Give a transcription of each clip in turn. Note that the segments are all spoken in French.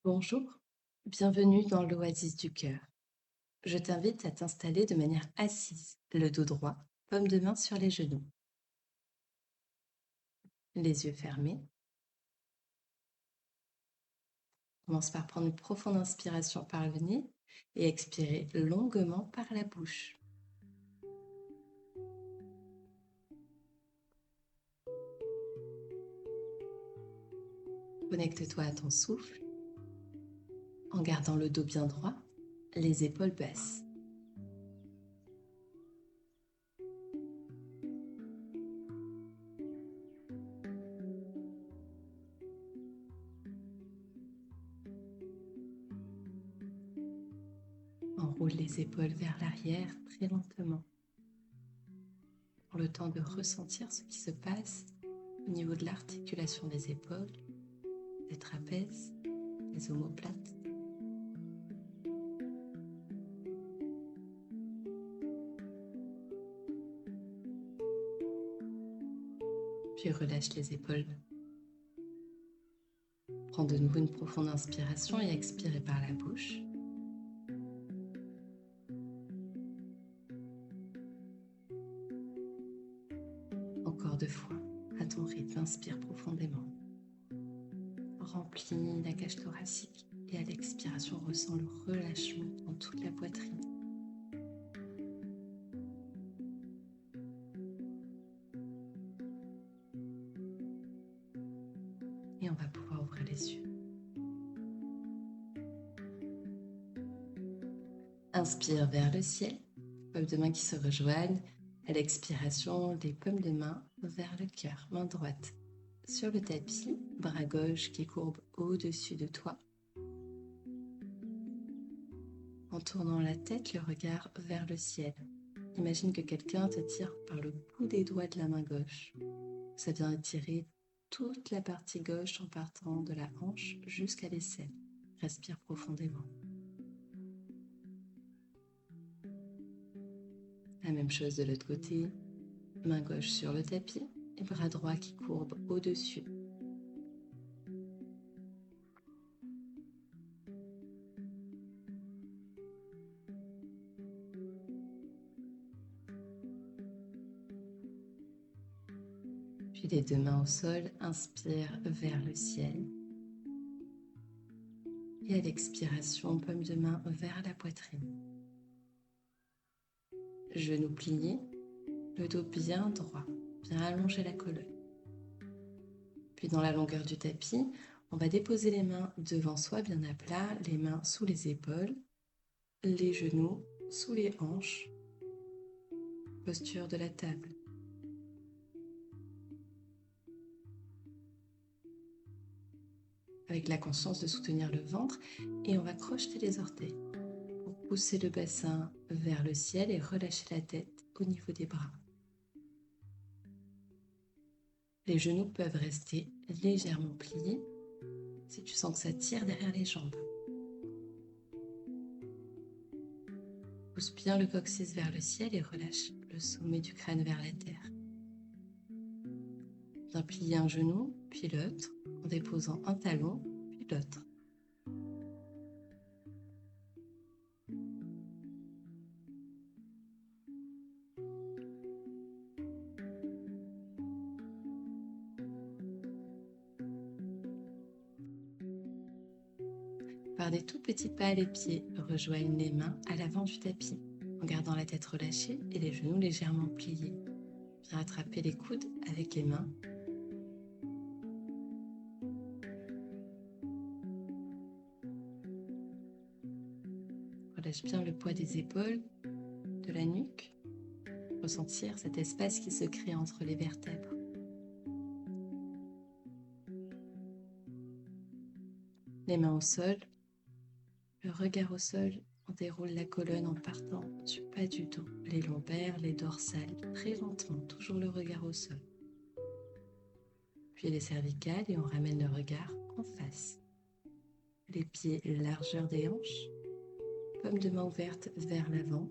Bonjour, bienvenue dans l'Oasis du cœur. Je t'invite à t'installer de manière assise, le dos droit, paume de main sur les genoux, les yeux fermés. Commence par prendre une profonde inspiration par le nez et expirer longuement par la bouche. Connecte-toi à ton souffle en gardant le dos bien droit, les épaules basses. Enroule les épaules vers l'arrière très lentement. Prends le temps de ressentir ce qui se passe au niveau de l'articulation des épaules, des trapèzes, des omoplates. Puis relâche les épaules. Prends de nouveau une profonde inspiration et expire par la bouche. Encore 2 fois, à ton rythme, inspire profondément. Remplis la cage thoracique et à l'expiration, ressens le relâchement dans toute la poitrine. Et on va pouvoir ouvrir les yeux. Inspire vers le ciel, paumes de main qui se rejoignent. À l'expiration, les paumes de main vers le cœur, main droite sur le tapis, bras gauche qui courbe au-dessus de toi. En tournant la tête, le regard vers le ciel. Imagine que quelqu'un te tire par le bout des doigts de la main gauche. Ça vient étirer toute la partie gauche en partant de la hanche jusqu'à l'aisselle. Respire profondément. La même chose de l'autre côté. Main gauche sur le tapis et bras droit qui courbe au-dessus. Puis les deux mains au sol, inspire vers le ciel. Et à l'expiration, paume de main vers la poitrine. Genoux pliés, le dos bien droit, bien allongé la colonne. Puis dans la longueur du tapis, on va déposer les mains devant soi bien à plat, les mains sous les épaules, les genoux sous les hanches, posture de la table. Avec la conscience de soutenir le ventre et on va crocheter les orteils pour pousser le bassin vers le ciel et relâcher la tête au niveau des bras. Les genoux peuvent rester légèrement pliés si tu sens que ça tire derrière les jambes. Pousse bien le coccyx vers le ciel et relâche le sommet du crâne vers la terre. Bien plier un genou, puis l'autre, en déposant un talon, puis l'autre. Par des tout petits pas, les pieds rejoignent les mains à l'avant du tapis, en gardant la tête relâchée et les genoux légèrement pliés. Bien attraper les coudes avec les mains. Relâche bien le poids des épaules, de la nuque. Ressentir cet espace qui se crée entre les vertèbres. Les mains au sol, le regard au sol. On déroule la colonne en partant du bas du dos, les lombaires, les dorsales, très lentement, toujours le regard au sol. Puis les cervicales et on ramène le regard en face. Les pieds largeur des hanches, paume de main ouverte vers l'avant,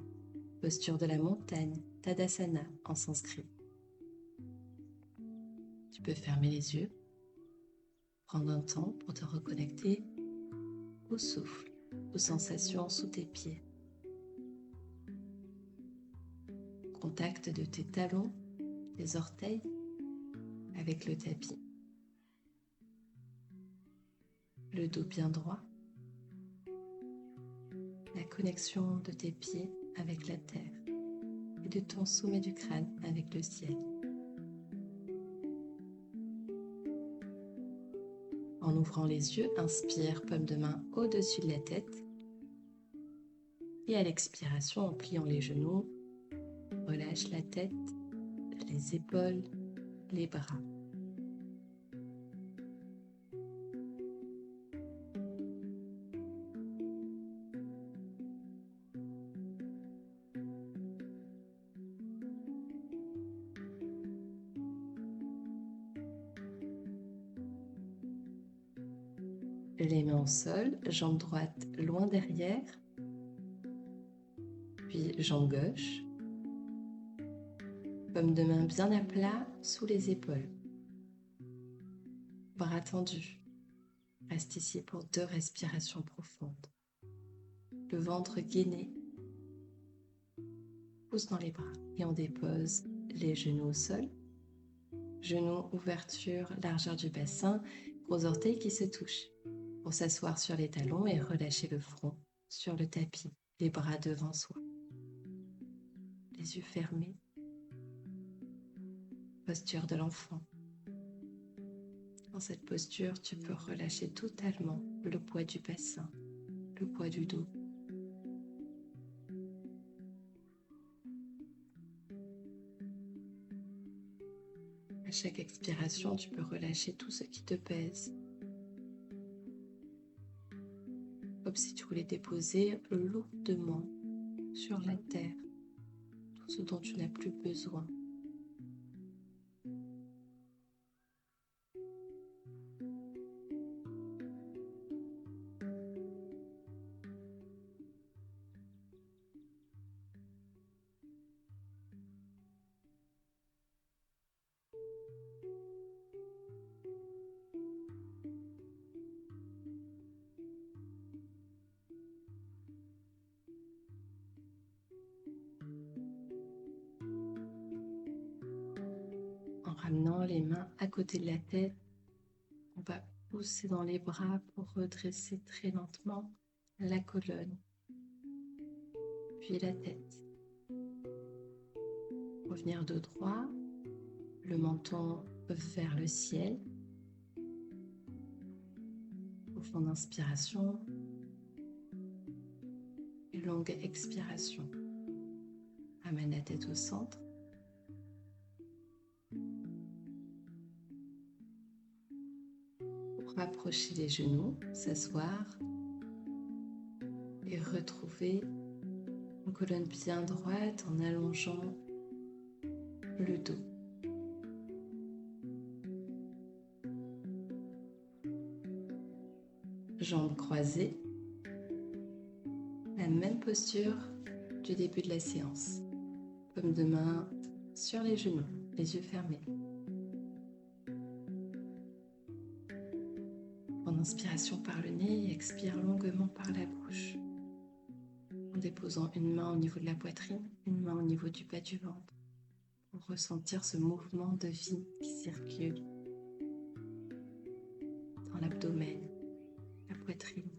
posture de la montagne, Tadasana en sanskrit. Tu peux fermer les yeux, prendre un temps pour te reconnecter au souffle, aux sensations sous tes pieds. Contact de tes talons, tes orteils avec le tapis. Le dos bien droit. La connexion de tes pieds avec la terre et de ton sommet du crâne avec le ciel. En ouvrant les yeux, inspire, paume de main au-dessus de la tête. Et à l'expiration, en pliant les genoux, relâche la tête, les épaules, les bras. Les mains au sol, jambe droite loin derrière, puis jambe gauche. Paume de main bien à plat sous les épaules. Bras tendus. Reste ici pour 2 respirations profondes. Le ventre gainé. Pousse dans les bras et on dépose les genoux au sol. Genoux, ouverture, largeur du bassin, gros orteils qui se touchent. Pour s'asseoir sur les talons et relâcher le front sur le tapis, les bras devant soi. Les yeux fermés. Posture de l'enfant. Dans cette posture, tu peux relâcher totalement le poids du bassin, le poids du dos. À chaque expiration, tu peux relâcher tout ce qui te pèse. Comme si tu voulais déposer lourdement sur la terre tout ce dont tu n'as plus besoin. En ramenant les mains à côté de la tête, on va pousser dans les bras pour redresser très lentement la colonne, puis la tête. Revenir dos droit, le menton vers le ciel. Profonde inspiration et longue expiration. Amène la tête au centre. Rapprocher les genoux, s'asseoir et retrouver une colonne bien droite en allongeant le dos. Jambes croisées, la même posture du début de la séance. Paume de main sur les genoux, les yeux fermés. En inspiration par le nez, expire longuement par la bouche. En déposant une main au niveau de la poitrine, une main au niveau du bas du ventre. Pour ressentir ce mouvement de vie qui circule dans l'abdomen, la poitrine.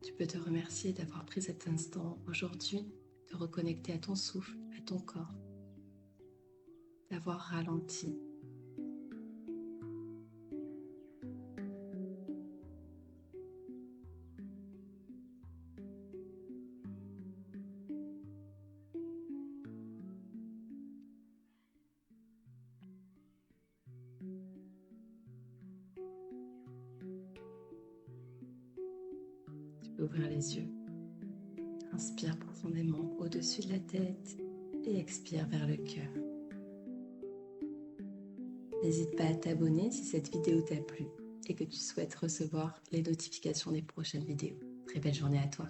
Tu peux te remercier d'avoir pris cet instant aujourd'hui, de reconnecter à ton souffle, à ton corps, d'avoir ralenti. Tu peux ouvrir les yeux. Inspire profondément au-dessus de la tête et expire vers le cœur. N'hésite pas à t'abonner si cette vidéo t'a plu et que tu souhaites recevoir les notifications des prochaines vidéos. Très belle journée à toi.